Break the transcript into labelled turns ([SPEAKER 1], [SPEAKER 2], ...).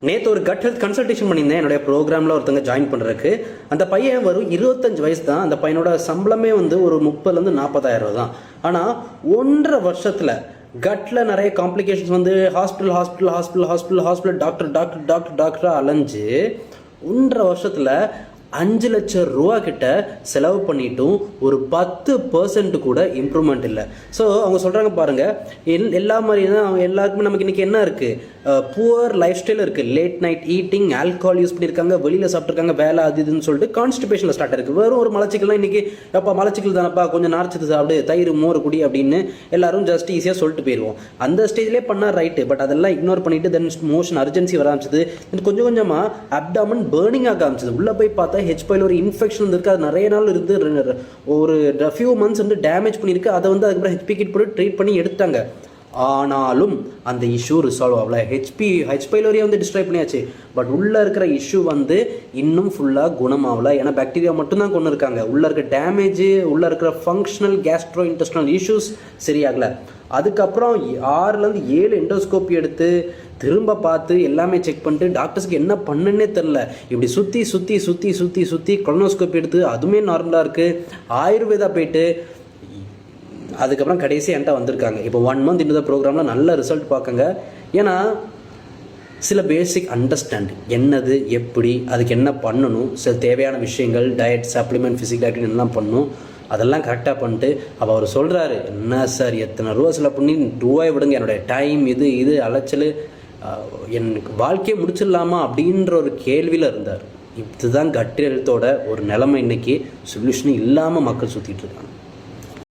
[SPEAKER 1] நேற்று ஒரு cut health consultation பண்ணியிருந்தேன் என்னுடைய ப்ரோக்ராமில் ஒருத்தங்க ஜாயின் பண்ணுறதுக்கு. அந்த பையன் வரும் 25 வயசு தான். அந்த பையனோட சம்பளமே ஒரு 30,000 40,000 தான். ஆனால் 1.5 வருஷத்தில் கட்டில் நிறைய காம்ப்ளிகேஷன்ஸ் ஹாஸ்பிட்டல் டாக்டர் அலைஞ்சு 1.5 வருஷத்தில் 5 லட்சம் ரூபா கிட்ட செலவு பண்ணிட்டும் ஒரு 10% கூட இம்ப்ரூவ்மெண்ட் இல்லை. ஸோ அவங்க சொல்கிறாங்க பாருங்கள், எல்லா மாதிரி தான் அவங்க எல்லாருக்குமே நமக்கு இன்றைக்கி என்ன இருக்குது, புவர் லைஃப் ஸ்டைல் இருக்குது. Late night eating, alcohol use பண்ணியிருக்காங்க, வெளியில் சாப்பிட்ருக்காங்க, வேலை அது இதுன்னு சொல்லிட்டு கான்ஸ்டிபேஷனில் ஸ்டார்ட் இருக்குது. வெறும் ஒரு மலச்சிக்கல்லாம் இன்றைக்கி அப்பா மலச்சிக்கல் தானப்பா, கொஞ்சம் நார்ச்சத்து சாப்பிடு, தயிர் மோர் குடி அப்படின்னு எல்லாரும் ஜஸ்ட் ஈஸியாக சொல்லிட்டு போயிடுவோம். அந்த ஸ்டேஜ்லேயே பண்ணால் ரைட்டு, பட் அதெல்லாம் இக்னோர் பண்ணிவிட்டு தென் மோஷன் அர்ஜென்சி வர ஆரம்பிச்சது. கொஞ்சம் கொஞ்சமாக அப்டாமன் பேர்னிங் ஆக ஆரம்பிச்சது. உள்ளே போய் பார்த்தா ஹெச்பையில் ஒரு இன்ஃபெக்ஷன் வந்துருக்கு. அது நிறைய நாள் இருந்து ஒரு ஃபியூ மந்த்ஸ் டேமேஜ் பண்ணியிருக்கு. அதை அதுக்கப்புறம் ஹெச்பி கிட் போட்டு ட்ரீட் பண்ணி எடுத்தாங்க. ஆனாலும் அந்த இஷ்யூ ரிசால்வ் ஆகல. ஹெச்பைலோரியா டிஸ்ட்ராய் பண்ணியாச்சு, பட் உள்ளே இருக்கிற இஷ்யூ இன்னும் ஃபுல்லாக குணமாகல. ஏன்னா பாக்டீரியா மட்டும்தான் கொண்டு இருக்காங்க. உள்ளே இருக்க டேமேஜ், உள்ளே இருக்கிற ஃபங்க்ஷனல் கேஸ்ட்ரோ இன்டெஸ்டினல் இஷ்யூஸ் சரியாகலை. அதுக்கப்புறம் 6 to 7 எண்டோஸ்கோப்பி எடுத்து திரும்ப பார்த்து எல்லாமே செக் பண்ணிட்டு டாக்டர்ஸ்க்கு என்ன பண்ணுன்னே தெரில. இப்படி சுற்றி கொலனோஸ்கோப்பி எடுத்து அதுவுமே நார்மலாக இருக்குது. ஆயுர்வேதா போயிட்டு அதுக்கப்புறம் கடைசி என்கிட்ட வந்திருக்காங்க. இப்போ 1 month இந்த ப்ரோக்ராமில் நல்ல ரிசல்ட் பார்க்குங்க. ஏன்னா சில பேசிக் அண்டர்ஸ்டாண்டிங் என்னது, எப்படி, அதுக்கு என்ன பண்ணணும், சில தேவையான விஷயங்கள், டயட், சப்ளிமெண்ட், ஃபிசிக்கல் ஆக்டிவிட்டி எல்லாம் பண்ணணும். அதெல்லாம் கரெக்டாக பண்ணிட்டு அப்போ அவர் சொல்கிறாரு, என்ன சார் எத்தனை ரூபா செலவு பண்ணி ரூபாய் விடுங்க, என்னுடைய டைம் இது அலைச்சல், எனக்கு வாழ்க்கையை முடிச்சிடலாமா அப்படின்ற ஒரு கேள்வியில் இருந்தார். இதுதான் கட் ஹெல்த்தோட ஒரு நிலைமை. இன்றைக்கி சொல்யூஷன் இல்லாமல் மக்கள் சுற்றிட்டு இருக்காங்க.